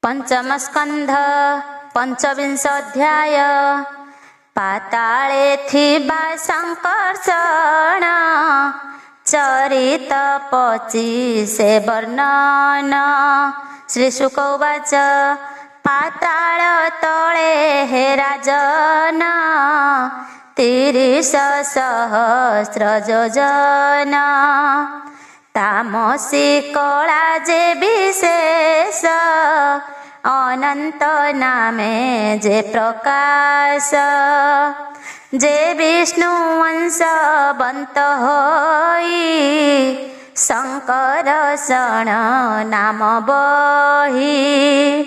पंचम स्कंध पंचविंश अध्याय। पाताले थिबा संकर्षण चरित 25 वर्णन। श्रीशुक उवाच पाताल तले हे राजन 30 सहस्र योजन। तामसी कला जे विशेष अनंत नामे जे प्रकाश। जे विष्णु वंशवंत होई शंकर शरण नाम बही।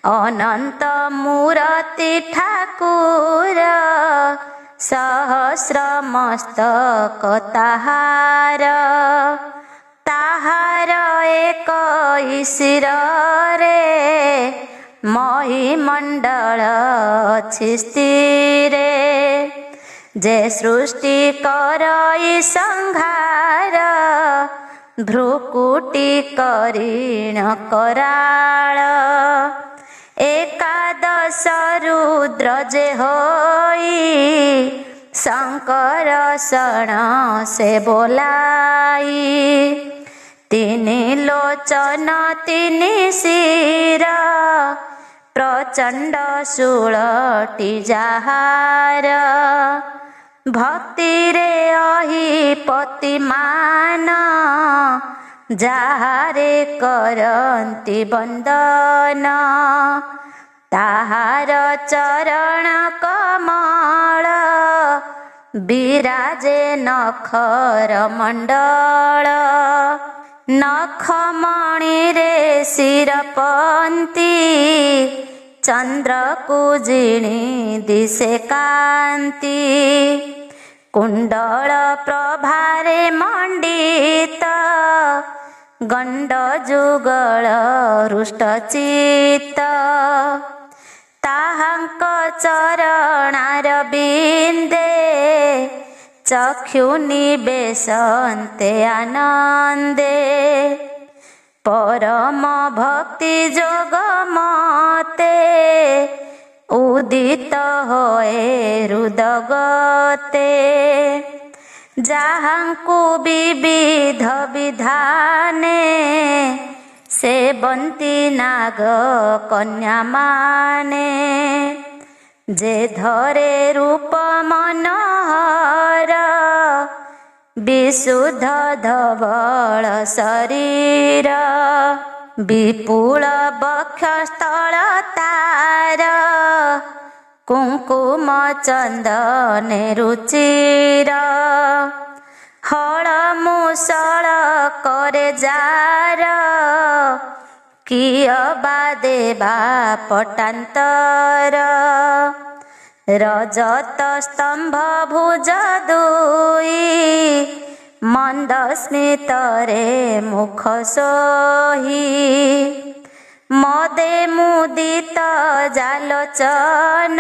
अनंत मूर्ति ठाकुर सहस्र मस्तक ताहार। ताहार एक ईशिर रे महीमंडल अछि स्थिरे। जे सृष्टि करई संहार भ्रुकुटी करीण कराळ। एकादश रुद्र जे होई शंकर शरण से बोलाई। 3 लोचन 3 शिर प्रचंड शूलटी जाहार। भक्ति रे अहि पतिमान जाहारे करंती बंदन। ताहार चरण कमल विराजे नखर मंडल। नखमणि रे शिरपंती चंद्र कुजिणी दिशे कांती। कुंडल प्रभारे मंडित गंड जुगल हृष्टचित्त। ताहांक चरणार बिंदे चक्षु निवेशन्ते आनंदे। परम भक्ति जोग मते उदित होए हृदगते। जाहांकु विविध विधाने सेवन्ती नाग कन्या माने। जे धरे रूप मनोहर विशुद्ध धवल शरीर। विपुल वक्षस्थल तार कुंकुम चंदने रुचिर। हल मुसल करे जार किय बा देवा पटांतर। रजत स्तंभ भुज 2 मंद स्मित रे मुख सोही। मदे मुदित जालोचन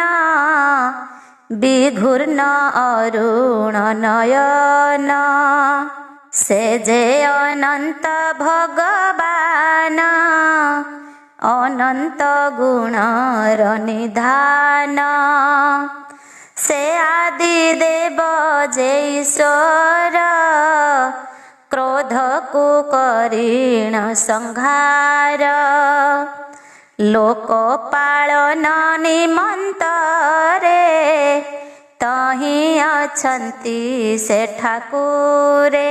विघूर्ण अरुण नयन। से जे अनंत भगवान अनंत गुणर निधान। से आदि देव जे ईश्वर क्रोध को करीण संहार। लोकपालन निमंत रे तहीं अछंती से ठाकुरे।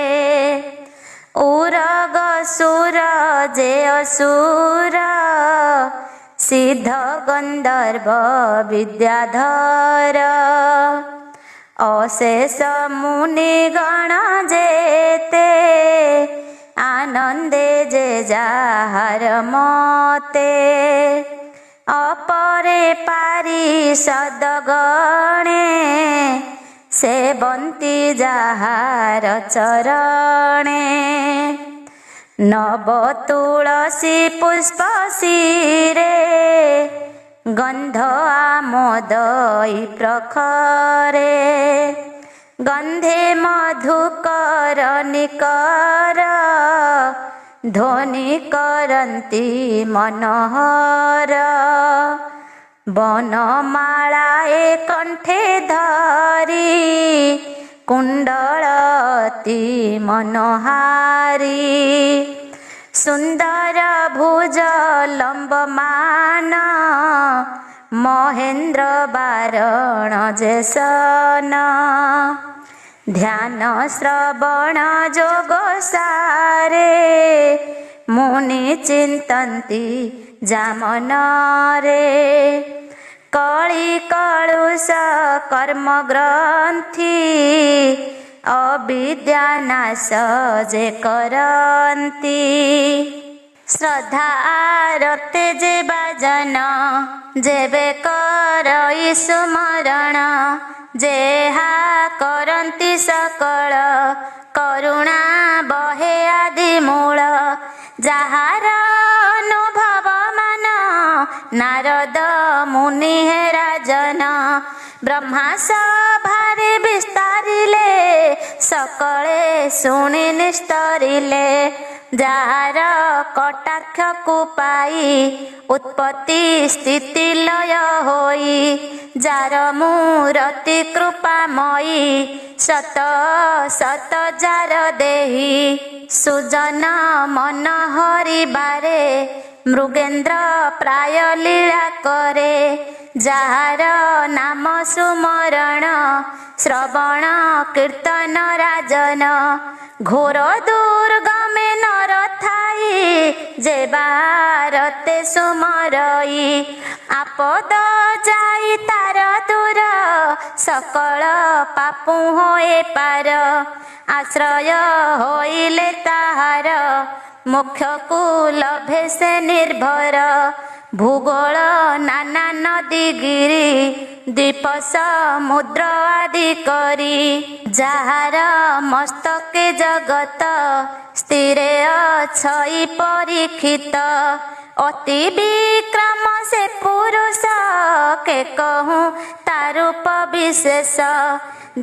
उरग सुर जे असुर सिद्ध गंधर्व विद्याधर। अशेष मुनि गण जेते आनंदे जे जाहार मते। अपरे पारिषद गणे सेवन्ती जाहार चरणे। नव तुलसी पुष्प शिरे गंध आमोदई प्रखरे। गंधे मधुकर निकर ଧ୍ୱନି କରନ୍ତି ମନୋହର। ବନମାଳାଏ କଣ୍ଠେ ଧରି କୁଣ୍ଡଳତି ମନୋହାରୀ। ସୁନ୍ଦର ଭୁଜ ଲମ୍ବମାନ ମହେନ୍ଦ୍ର ବାରଣ ଯେସନ। ଧ୍ୟାନ ଶ୍ରବଣ ଯୋଗ ସାରେ ମୁନି ଚିନ୍ତନ୍ତି ଯାମନରେ। କଳି କଳୁଷ କର୍ମ ଗ୍ରନ୍ଥି ଅବିଦ୍ୟା ନାଶ ଯେ କରନ୍ତି। ଶ୍ରଦ୍ଧା ରତେ ଯେ ବାଜନ ଯେବେ କରଇ ସୁମରଣ। ଯେହା କରନ୍ତି ସକଳ କରୁଣା ବହେ ଆଦି ମୂଳ। ଯାହାର ଅନୁଭବ ମାନ ନାରଦ ମୁନି ହେ ରାଜନ। ବ୍ରହ୍ମା ସଭାରେ ବିସ୍ତାରିଲେ ସକଳେ ଶୁଣି ନିସ୍ତରିଲେ। ଯାହାର କଟାକ୍ଷକୁ ପାଇ ଉତ୍ପତ୍ତି ସ୍ଥିତି ଲୟ ହୋଇ। ଯାର ମୂରତି କୃପାମୟୀ ସତ ସତ ଯାର ଦେହି। ସୁଜନ ମନ ହରିବାରେ ମୃଗେନ୍ଦ୍ର ପ୍ରାୟ ଲୀଳା କରେ। ଯାହାର ନାମ ସୁମରଣ ଶ୍ରବଣ କୀର୍ତ୍ତନ ରାଜନ। ଘୋର ଦୁର୍ଗମେ ନର ଥାଇ ଯେ ବାରତେ ସୁମରଇ। ଆପଦ ଯାଇ ତାର ଦୂର ସକଳ ପାପୁ ହୋଏ ପାର। ଆଶ୍ରୟ ହୋଇଲେ ତାହାର ମୋକ୍ଷକୁ ଲଭେ ସେ ନିର୍ଭର। ଭୂଗୋଳ ନାନା ନଦୀ ଗିରି ଦ୍ୱୀପ ସମୁଦ୍ର ଆଦି କରି। ଯାହାର ମସ୍ତକେ ଜଗତ ସ୍ଥିରେ ଅଛଇ ପରୀକ୍ଷିତ। ଅତି ବିକ୍ରମ ସେ ପୁରୁଷ କେ କହୁଁ ତା ରୂପ ବିଶେଷ।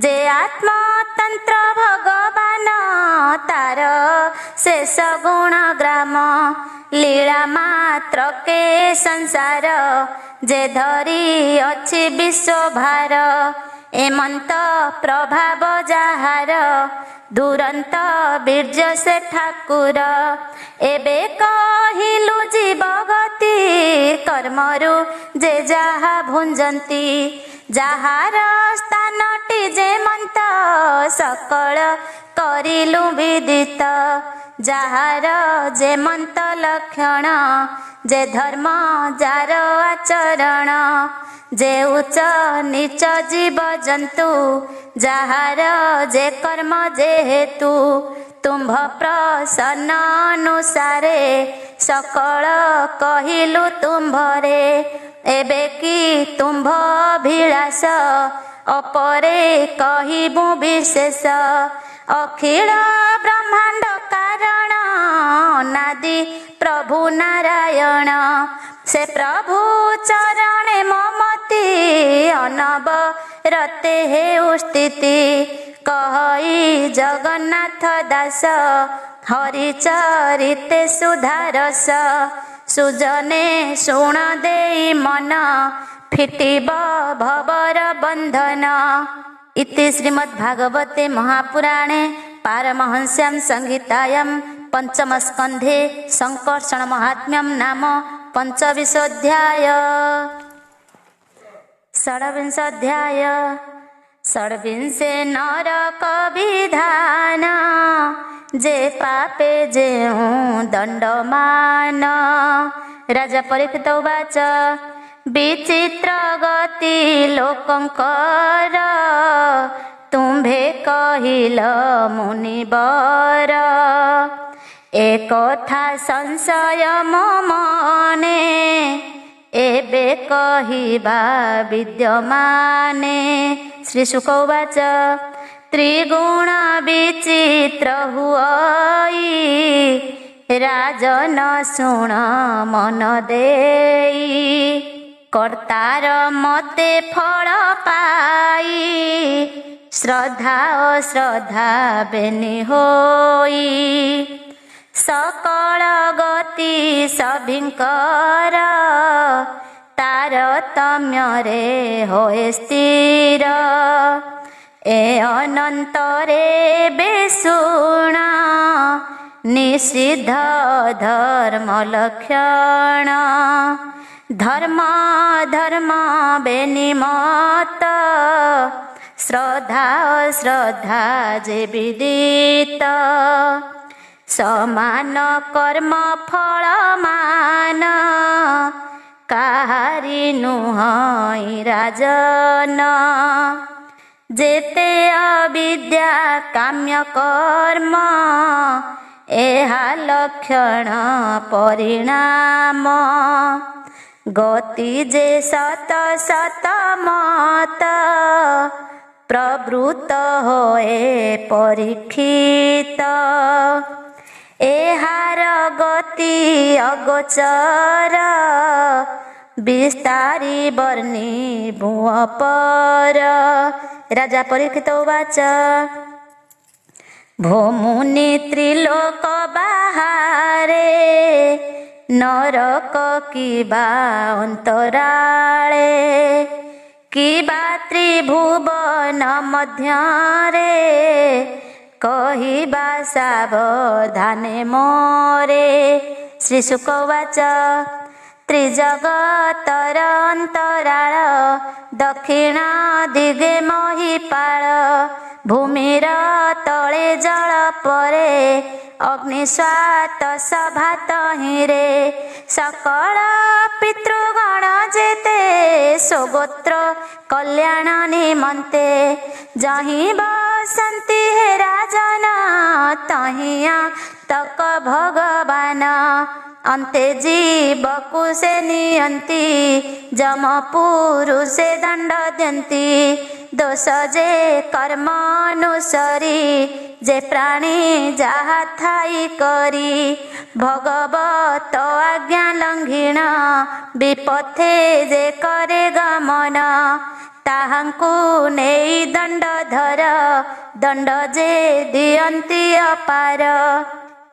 ଯେ ଆତ୍ମତନ୍ତ୍ର ଭଗବାନ ତାର ଶେଷ ଗୁଣ ଗ୍ରାମ। ଲୀଳା ମାତ୍ର କେ ସଂସାର ଯେ ଧରି ଅଛି ବିଶ୍ୱଭାର। ଏମନ୍ତ ପ୍ରଭାବ ଯାହାର ଦୁରନ୍ତ ବୀର୍ଯ୍ୟ ସେ ଠାକୁର। ଏବେ କହିଲୁ ଜୀବ ଗତି କର୍ମରୁ ଯେ ଯାହା ଭୁଞ୍ଜନ୍ତି। ଯାହାର ସ୍ଥାନଟି ଯେ ମନ୍ତ ସକଳ କରିଲୁ ବିଦିତ। ଯାହାର ଯେ ମନ୍ତ ଲକ୍ଷଣ ଯେ ଧର୍ମ ଯାର ଆଚରଣ। ଯେ ଉଚ୍ଚ ନିଚ ଜୀବ ଜନ୍ତୁ ଯାହାର ଯେ କର୍ମ ଯେହେତୁ। ତୁମ୍ଭ ପ୍ରସନ୍ନ ଅନୁସାରେ ସକଳ କହିଲୁ ତୁମ୍ଭରେ। ଏବେ କି ତୁମ୍ଭ ଅଭିଳାଷ ଅପରେ କହିବୁ ବିଶେଷ। ଅଖିଳ ବ୍ରହ୍ମାଣ୍ଡ କାରଣ ଅନାଦି ପ୍ରଭୁ ନାରାୟଣ। ସେ ପ୍ରଭୁ ଚରଣେ ମମତି ଅନବରତେ ହେଉ ସ୍ଥିତି। କହି ଜଗନ୍ନାଥ ଦାସ ହରିଚରିତେ ସୁଧାରସ। ସୁଜନେ ଶୁଣ ଦେଇ ମନ ଫିଟିବ ଭବର ବନ୍ଧନ। इति श्रीमद्भागवते महापुराणे पारमहंस्यां संहितायां पंचमस्कन्धे संकर्षण महात्म्यं नाम पंचविंशोऽध्याय। षड्विंशोऽध्याय। षड्विंशे नरक विधान जे पापे जेउ दण्डमान। राजा परीक्षित उवाच विचित्र गति लोकंकर तुम्भे कहिल मुनिवर। एकथा संशय मो मने एबे कहिबा विद्यमाने। श्री शुक उवाच त्रिगुण विचित्र हुई राजन शुण मन देई। कर्तार मते फल पाई श्रद्धा अश्रद्धा बेनि होई। सकल गति सभिंकर तारतम्यरे होए स्थिर ए अनंतरे बेसुण निषिद्ध धर्म लक्षण धर्म धर्म बेनिमत श्रद्धा श्रद्धा जे विदित समान कर्म फल मान काहारी नुहई राजन जेते अविद्या काम्य कर्म एहा लक्षण परिणाम गति जे सत सत मत प्रवृत्त होए परीक्षित एहार गति अगोचर विस्तारी वर्णी भुव पर राजा परीक्षित उवाच भोमुनि त्रिलोक बाहारे नरक किबा अंतराळे किबा त्रिभुवन मध्यरे कहिबा सावधाने मोरे श्री शुक उवाच त्रिजगतर अंतराळ दक्षिण दिगे महिपाळ भूमिर तले जल परे अग्निस्वात सभा तहिरे सकल पितृगण जेते स्वगोत्र कल्याण निमंते जहीं बसंती हे राजन तहिया तक भगवान अंते जीवकु से नियंती जम पुरुषे दंड द्यंती दोष जे कर्म अनुसरी जे प्राणी जहा थाई करी भगवत आज्ञा लंघिण विपथे जे करे गमन ताहांकु नेई दंड धर दंड जे दियंती अपार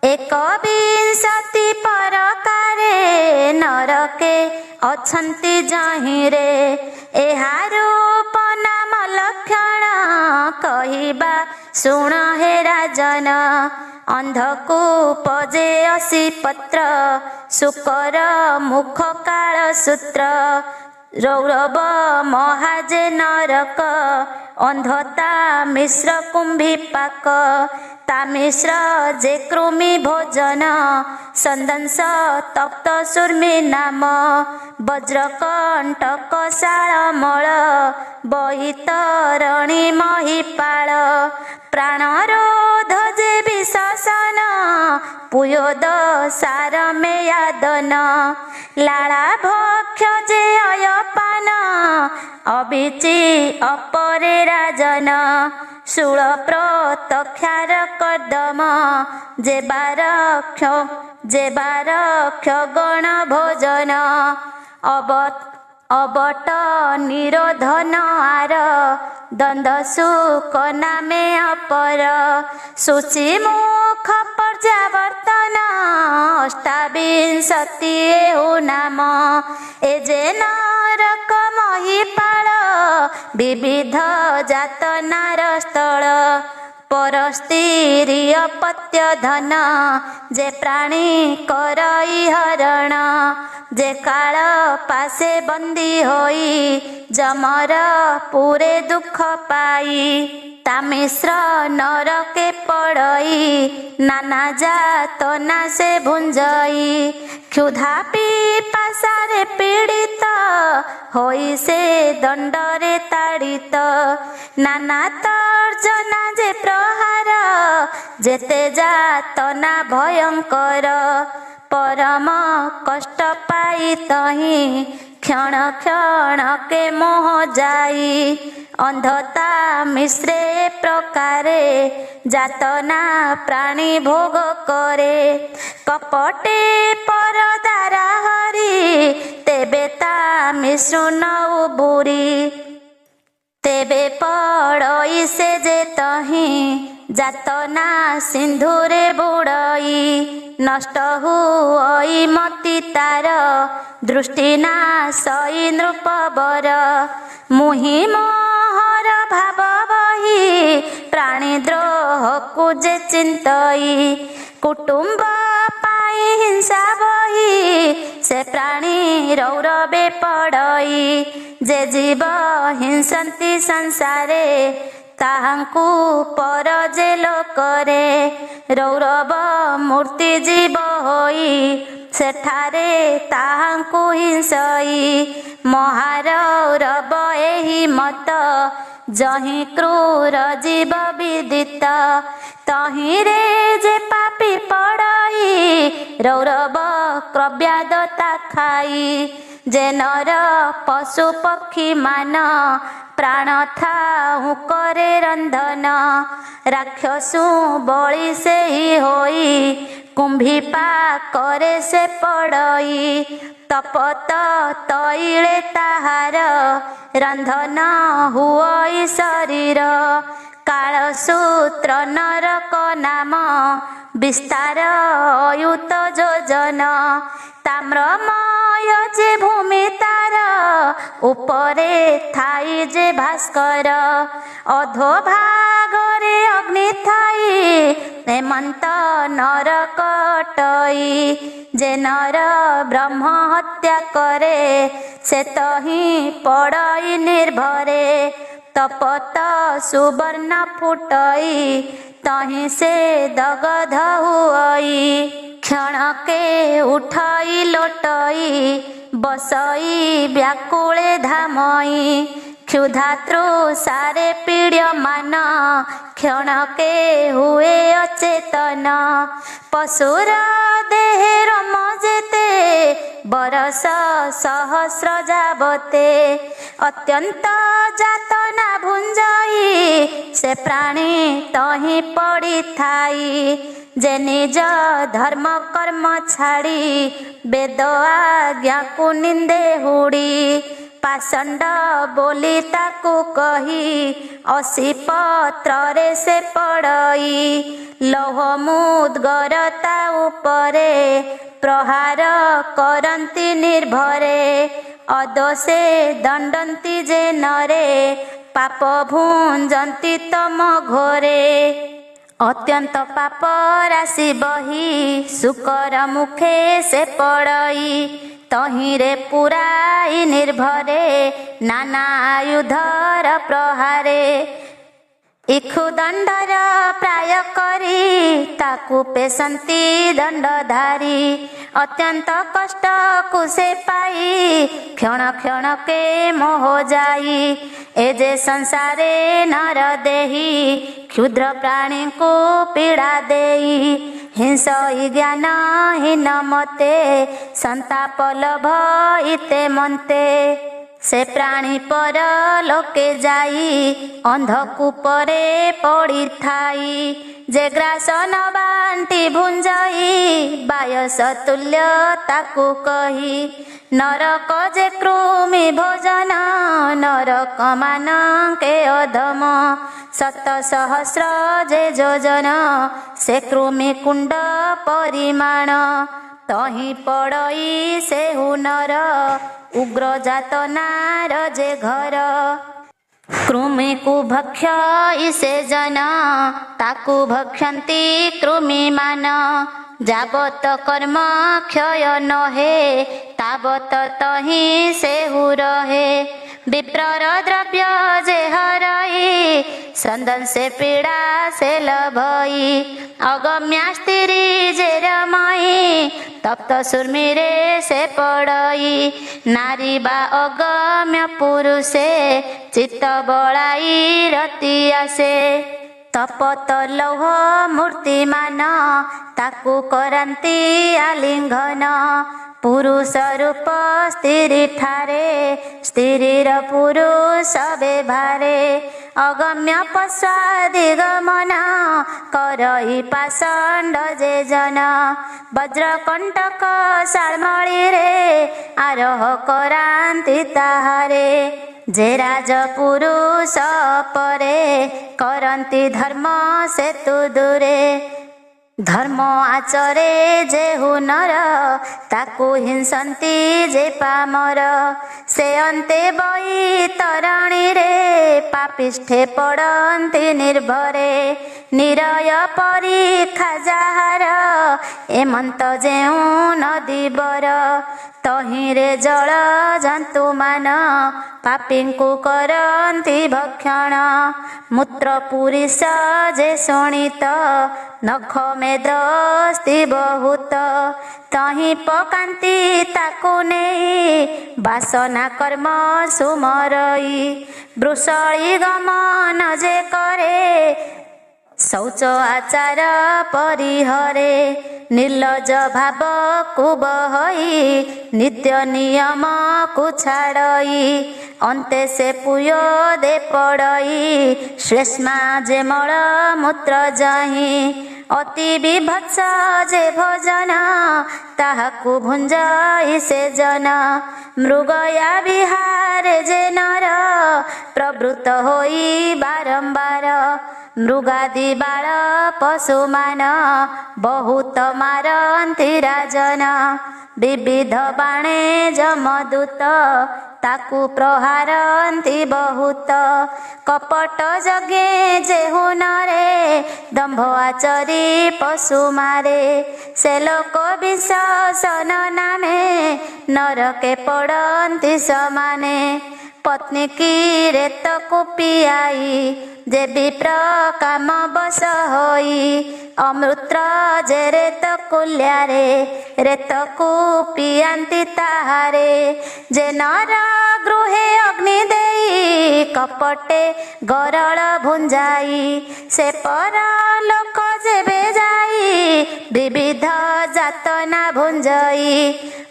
एक विंशति परकारे नरके अछंती जहिरे एहार उपनाम लक्षण कहिबा शुण हे राजन अंधकू पजे असी पत्र शुकर मुख काल सूत्र रौरव महाजे नरक अंधता मिश्र कुंभी पाक ता मिश्र जे कृमि भोजन संदंश तप्त सुर्मी नाम वज्रकंटक शालमल बहितरणी महिपाल प्राणरोध जे विशसन पुयोद सार मेयादन लाला भक्ष जे अयपान अभिचि अपरे राजन शूल प्रतक्षार कर्दम जे बारक्ष गण भोजन अबट निरोधन आर दंद सुख नामे अपर शुचि मुख पर्यावर्तन अष्टाविंशति नाम ए जे नरक महिपाल विविध जात नार स्थल परस्त्रीय पत्य धन जे प्राणी करई हरण जे काल पासे बंदी होई जमर पूरे दुख पाई ता मिश्र नरके पड़ई नाना जात ना से भुंजई क्षुधा पिपासारे पीड़ित होई से दंडरे ताड़ित नाना तर्जना जे प्रहार जेते जात ना भयंकर परम कष्ट पाई तही क्षण क्षण के मोह जाई अंधता मिश्रे प्रकारे जातना प्राणी भोग करे कपटे परदारा हरि तेबे ता मिश्रुन उबुरी तेबे पड़ई से जे तही ଯାତନା ସିନ୍ଧୁରେ ବୁଡ଼ଇ ନଷ୍ଟ ହୁଅଇ ମତି ତାର ଦୃଷ୍ଟି ନାଶଇ ନୃପବର ମୁହିଁ ମୋହର ଭାବ ବହି ପ୍ରାଣୀ ଦ୍ରୋହକୁ ଯେ ଚିନ୍ତଇ କୁଟୁମ୍ବ ପାଇଁ ହିଂସା ବହି ସେ ପ୍ରାଣୀ ରୌରବେ ପଡ଼ଇ ଯେ ଜୀବ ହିଂସନ୍ତି ସଂସାରେ ତାହାଙ୍କୁ ପର ଯେ ଲୋକରେ ରୌରବ ମୂର୍ତ୍ତି ଜୀବ ହୋଇ ସେଠାରେ ତାହାଙ୍କୁ ହିଂସଇ ମହାରୌରବ ଏହି ମତ ଯହିଁ କ୍ରୂର ଜୀବ ବିଦିତ ତହିଁରେ ଯେ ପାପି ପଡ଼ଇ ରୌରବ କ୍ରବ୍ୟାଦତା ଖାଇ ଯେ ନର ପଶୁ ପକ୍ଷୀ ମାନ ପ୍ରାଣ ଥାଉ କରେ ରନ୍ଧନ ରାକ୍ଷସୁ ବଳି ସେହି ହୋଇ କୁମ୍ଭୀ ପାକରେ ସେ ପଡ଼ଇ ତପତ ତୈଳେ ତାହାର ରନ୍ଧନ ହୁଅଇ ଶରୀର କାଳସୂତ୍ର ନରକ ନାମ ବିସ୍ତାର ଅୟୁତ ଯୋଜନ ତାମ୍ରମୟ ଯେ ଭୂମି ତାର ଉପରେ ଥାଇ ଯେ ଭାସ୍କର ଅଧୋଭାଗରେ ଅଗ୍ନି ଥାଇ ହେମନ୍ତ ନରକଟଇ ଯେ ନର ବ୍ରହ୍ମ ହତ୍ୟା କରେ ସେ ତହିଁ ପଡ଼ଇ ନିର୍ଭରେ ତପତ ସୁବର୍ଣ୍ଣ ଫୁଟଇ ତହିଁ ସେ ଦଗଧ ହୁଅଇ କ୍ଷଣକେ ଉଠଇ ଲୋଟଇ ବସଇ ବ୍ୟାକୁଳେ ଧାମଇ କ୍ଷୁଧାତୃଷାରେ ପୀଡ଼୍ୟମାନ କ୍ଷଣକେ ହୁଏ ଅଚେତନ ପଶୁର ଦେହେ ରୋମ ଯେତେ ବରଷ ସହସ୍ର ଯାବତେ ଅତ୍ୟନ୍ତ ଯାତନା ଭୁଞ୍ଜଇ ସେ ପ୍ରାଣୀ ତହିଁ ପଡ଼ିଥାଇ ଯେ ନିଜ ଧର୍ମ କର୍ମ ଛାଡ଼ି ବେଦ ଆଜ୍ଞାକୁ ନିନ୍ଦେ ହୁଡ଼ି ପାଷଣ୍ଡ ବୋଲି ତାକୁ କହି ଅସି ପତ୍ରରେ ସେ ପଡ଼ଇ ଲୌହ ମୁଦ୍ଗର ତା ଉପରେ ପ୍ରହାର କରନ୍ତି ନିର୍ଭରେ ଅଦୋଷେ ଦଣ୍ଡନ୍ତି ଯେ ନରେ ପାପ ଭୁଞ୍ଜନ୍ତି ତମ ଘୋରେ ଅତ୍ୟନ୍ତ ପାପ ରାଶି ବହି ଶୁକର ମୁଖେ ସେ ପଡ଼ଇ ତହିଁରେ ପୁରାଇ ନିର୍ଭରେ ନାନା ଆୟୁଧର ପ୍ରହାରେ ଇକ୍ଷୁଦଣ୍ଡର ପ୍ରାୟ କରି ତାକୁ ପେଶନ୍ତି ଦଣ୍ଡଧାରୀ ଅତ୍ୟନ୍ତ କଷ୍ଟକୁ ସେ ପାଇ କ୍ଷଣ କ୍ଷଣକେ ମୋହ ଯାଇ ଏ ଯେ ସଂସାରେ ନର ଦେହି କ୍ଷୁଦ୍ର ପ୍ରାଣୀଙ୍କୁ ପୀଡ଼ା ଦେଇ ହିଂସଇ ଜ୍ଞାନ ହୀନ ମତେ ସନ୍ତାପ ଲୋଭ ଇତେ ମନ୍ତେ ସେ ପ୍ରାଣୀ ପର ଲୋକେ ଯାଇ ଅନ୍ଧକୂପରେ ପଡ଼ିଥାଇ ଯେ ଗ୍ରାସ ନ ବାଣ୍ଟି ଭୁଞ୍ଜଇ ବାୟସ ତୁଲ୍ୟ ତାକୁ କହି ନରକ ଯେ କୃମି ଭୋଜନ ନରକ ମାନକେ ଅଧମ ଶତ ସହସ୍ର ଯେ ଯୋଜନ ସେ କୃମି କୁଣ୍ଡ ପରିମାଣ ତହିଁ ପଡ଼ଇ ସେହୁ ନର ଉଗ୍ର ଯାତନାର ଯେ ଘର କୃମିକୁ ଭକ୍ଷଇ ସେ ଜନ ତାକୁ ଭକ୍ଷନ୍ତି କୃମିମାନ ଯାବତ କର୍ମ କ୍ଷୟ ନହେ ତାବତ ତହିଁ ସେହୁ ରହେ ବିପ୍ରର ଦ୍ରବ୍ୟ ଯେ ହରଇ ସନ୍ଦନ ସେ ପୀଡ଼ା ସେ ଲଭଇ ଅଗମ୍ୟା ସ୍ତ୍ରୀ ଯେ ରମଇ ତପ୍ତ ସୁର୍ମିରେ ସେ ପଡ଼ଇ ନାରୀ ବା ଅଗମ୍ୟ ପୁରୁଷେ ଚିତ୍ତ ବଳାଇ ରତି ଆସେ ତପତ ଲୌହ ମୂର୍ତ୍ତିମାନ ତାକୁ କରାନ୍ତି ଆଲିଙ୍ଗନ ପୁରୁଷ ରୂପ ସ୍ତ୍ରୀ ଠାରେ ସ୍ତ୍ରୀର ପୁରୁଷ ବ୍ୟବହାରେ ଅଗମ୍ୟ ପଶ୍ୱାଦି ଗମନ କରଇ ପାଷଣ୍ଡ ଯେ ଜନ ବଜ୍ରକଣ୍ଟକ ଶାଳମଳୀରେ ଆରୋହ କରାନ୍ତି ତାହାରେ जे राजपुरुष परे करन्ति धर्म सेतु दूरे धर्म आचरे जे हुनर ताकू हिंसन्ति जे पामर से अन्ते बैतरणी रे पापिष्ठे पड़न्ति निर्भरे निरय परीक्षा जाहार एमंत जेउ नदीवर तहिरे जल जंतु मान पापींकु करन्ति भक्षण मूत्र पुरीष जे शोणित नख मेद्रस्ति बहुत तहि पकान्ति ताकु नेई वासना कर्म सुमरई वृषणी गमन जे करे शौच आचार परिहरे निर्लज भाव को बहई नित्य नियम को छाड़ई अंते से पुयो दे पड़ई श्लेष्मा जे मल मूत्र जही अति विभत्स जे भोजन ताहाकु भुंजई से जन मृगया विहार जे नर प्रवृत्त होई बारंबार मृगादि बाल पशुमान बहुत मारन्ति राजन विविध बाणे जमदूत ताकू प्रहारन्ति बहुत कपट जगे जे हुनरे दंभ आचरी पशु मारे से लोक विश्वासन नामे नरके पड़न्ति समाने पत्नी की रेत को पियाई जे विप्र काम बस होई अमृत जे रेत कुल्यारे रेत को पियांति ताहारे जे नर गृहे अग्नि देई कपटे गरल भुंजाई से पर लोक जेबे जाई विविध जातना भुंजई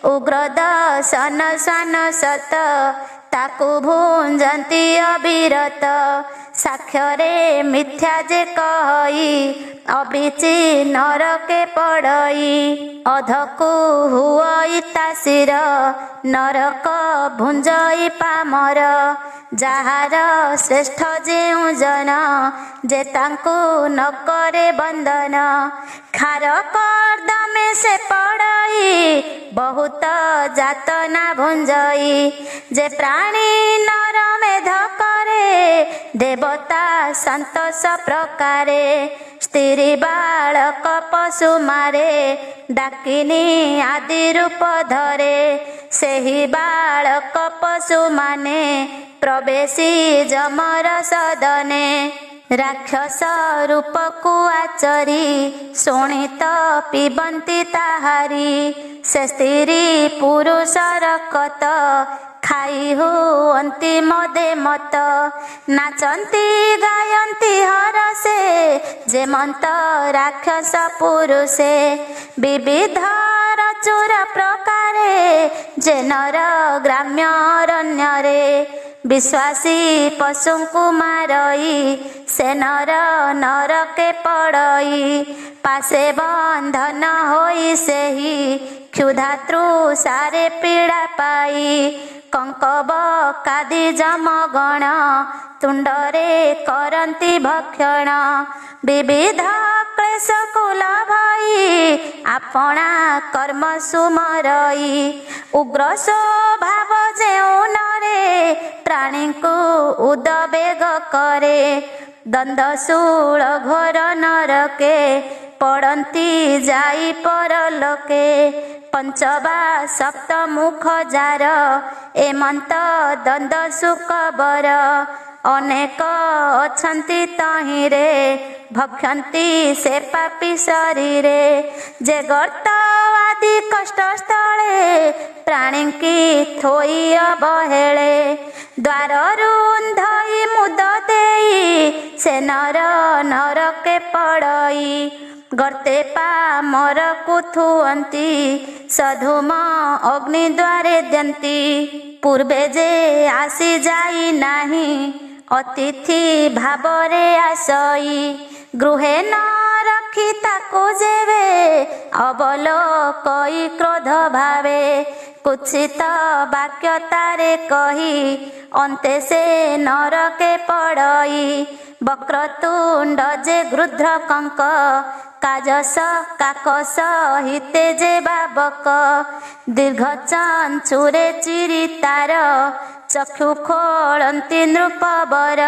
उग्र दशन सन सत ताकू भुंजंती अविरत साक्षरे मिथ्या जे कही अबिची नरके पड़ई अधकू हुई तासिर नरक भुंजई पामर जाहार श्रेष्ठ जेउ जन जे तांकू न करे बंदन खार कर्दमे से पड़ई बहुत जातना भुंजई जे प्राणी नर मेध करे देवता संतोष प्रकारे स्त्री बालक पशु मारे डाकिनी आदि रूप धरे सेही बालक पशु माने प्रवेशी जमर सदने राक्षस रूप को आचरी शोणित पिबंती ताहारी से स्त्री पुरुष रकत खाई हुअन्ति मदे मत नाचन्ति गायन्ति हरसे जे मन्त राक्षस पुरुषे विविध रचुर प्रकारे जे नर ग्राम्य अरण्यरे विश्वासी पशुଙ୍କୁ मारई से नर नरके पड़ई पासे बंधन होई सेही क्षुधातृ सारे पीड़ा पाई कंकब कादि जमगण तुंडरे करन्ति भक्षण विविध क्लेश कुल भई आपणा कर्म सुमरई उग्र स्वभाव जेउ नरे प्राणी को उदबेग करे दंडशूल घोर नरके पड़न्ति जाई परलोके पंचबा सप्त मुख जार एमंत दंड सुकबर अनेक अछंती तहिरे भक्षन्ति से पापी शरीरे जे गर्त आदि कष्ट स्थले प्राणी की थोई अवहेले द्वार रुंधई मुद देई से नर नरके पड़ई गर्ते पामर कुथुअन्ति सधुम अग्नि द्वारे द्यन्ति पूर्वे जे आसी जाई नाही अतिथि भावरे आसई गृहे न रखी ताको जेवे अवलोकई क्रोध भावे कुत्सित वाक्य तारे कही ଅନ୍ତେ ସେ ନରକେ ପଡ଼ଇ। ବକ୍ରତୁଣ୍ଡ ଯେ ଗୃଧ୍ର କଙ୍କ, କାଜସ କାକସ ହିତେ ଯେ ବାବକ। ଦୀର୍ଘ ଚଞ୍ଚୁରେ ଚିରି ତାର, ଚକ୍ଷୁ ଖୋଳନ୍ତି ନୃପବର।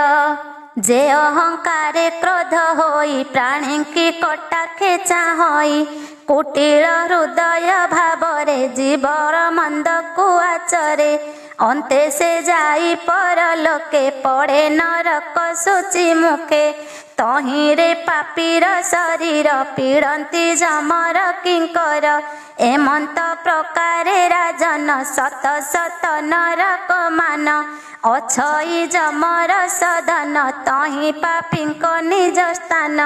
ଯେ ଅହଙ୍କାରେ କ୍ରୋଧ ହୋଇ, ପ୍ରାଣୀଙ୍କି କଟାକ୍ଷେ ଚାହଁଇ। କୁଟିଳ ହୃଦୟ ଭାବରେ, ଜୀବର ମନ୍ଦକୁ ଆଚରେ। ଅନ୍ତେ ସେ ଯାଇ ପରଲୋକେ, ପଡ଼େ ନରକ ଶୁଚି ମୁଖେ। ତହିଁରେ ପାପୀର ଶରୀର, ପୀଡ଼ନ୍ତି ଯମର କିଙ୍କର। ଏମନ୍ତ ପ୍ରକାରେ ରାଜନ, ଶତ ଶତ ନରକ ମାନ। ଅଛଇ ଯମର ସଦନ, ତହିଁ ପାପୀଙ୍କ ନିଜ ସ୍ଥାନ।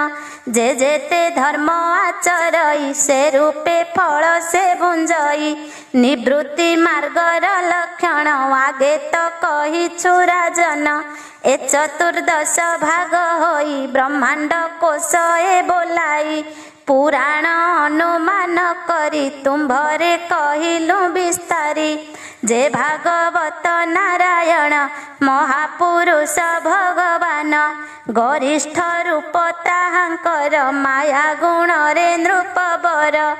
ଯେ ଯେତେ ଧର୍ମ ଆଚରଇ, ସେ ରୂପେ ଫଳ ସେ ଭୁଞ୍ଜଇ। ନିବୃତ୍ତି ମାର୍ଗର ଲକ୍ଷଣ, ଆଗେ ତ କହିଛୁ ରାଜନ। ଏ ଚତୁର୍ଦଶ ଭାଗ ହୋଇ, ବ୍ରହ୍ମାଣ୍ଡ କୋଶ ଏ ବୋଲାଇ। ପୁରାଣ ଅନୁମାନ କରି, ତୁମ୍ଭରେ କହିଲୁ ବିସ୍ତାରି। ଯେ ଭାଗବତ ନାରାୟଣ, ମହାପୁରୁଷ ଭଗବାନ। ଗରିଷ୍ଠ ରୂପ ତାହାଙ୍କର, ମାୟା ଗୁଣରେ ନୃପବର।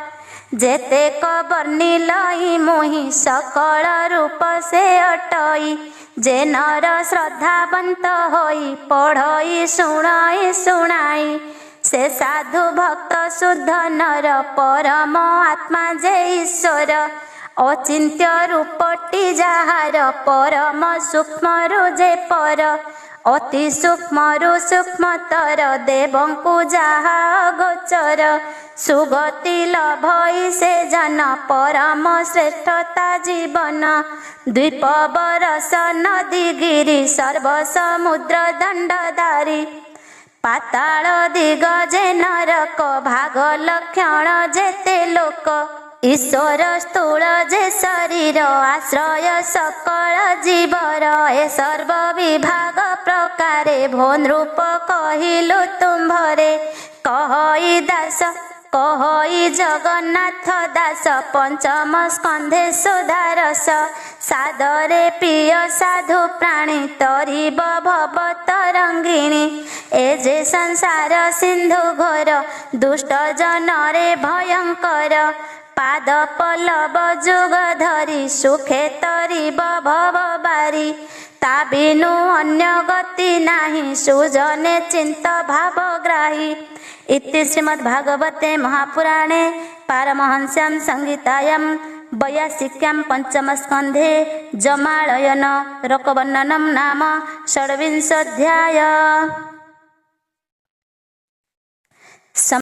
ଯେତେକ ବର୍ଣ୍ଣିଲଇ ମୁହିଁ, ସକଳ ରୂପ ସେ ଅଟଇ। ଯେ ନର ଶ୍ରଦ୍ଧାବନ୍ତ ହୋଇ, ପଢ଼ଇ ଶୁଣଇ ଶୁଣାଇ। ସେ ସାଧୁ ଭକ୍ତ ଶୁଦ୍ଧ ନର, ପରମ ଆତ୍ମା ଯେ ଈଶ୍ୱର। ଅଚିନ୍ତ୍ୟ ରୂପଟି ଯାହାର, ପରମ ସୂକ୍ଷ୍ମରୁ ଯେ ପର। ଅତି ସୂକ୍ଷ୍ମରୁ ସୂକ୍ଷ୍ମତର, ଦେବଙ୍କୁ ଯାହା ଅଗୋଚର। ସୁଗତି ଲଭଇ ସେ ଜନ, ପରମ ଶ୍ରେଷ୍ଠତା ଜୀବନ। ଦ୍ୱୀପ ବରସ ନଦୀ ଗିରି, ସର୍ବ ସମୁଦ୍ର ଦଣ୍ଡଧାରୀ। ପାତାଳ ଦିଗ ଯେ ନରକ, ଭାଗ ଲକ୍ଷଣ ଯେତେ ଲୋକ। ଈଶ୍ୱର ସ୍ଥୂଳ ଯେ ଶରୀର, ଆଶ୍ରୟ ସକଳ ଜୀବର। ଏ ସର୍ବ ବିଭାଗ ପ୍ରକାରେ, ଭୋ ନୃପ କହିଲୁ ତୁମ୍ଭରେ। କହଇ ଦାସ କହଇ ଜଗନ୍ନାଥ ଦାସ, ପଞ୍ଚମ ସ୍କନ୍ଧେ ସୁଧାରସ। ସାଦରେ ପ୍ରିୟ ସାଧୁ ପ୍ରାଣୀ, ତରିବ ଭବ ତରଙ୍ଗିଣୀ। ଏ ଯେ ସଂସାର ସିନ୍ଧୁ ଘୋର, ଦୁଷ୍ଟ ଜନରେ ଭୟଙ୍କର। ପାଦ ପଲ୍ଲବ ଯୁଗ ଧରି, ସୁଖେ ତରିବ ଭବ ବାରି। ତା ବିନୁ ଅନ୍ୟ ଗତି ନାହିଁ, ସୁଜନେ ଚିନ୍ତ ଭାବଗ୍ରାହୀ। इति श्रीमद्भागवते महापुराणे पारमहंस्यां संहितायां 82 पंचमस्कन्धे जमालयन रकवर्णनं नाम षड्विंशोऽध्यायः।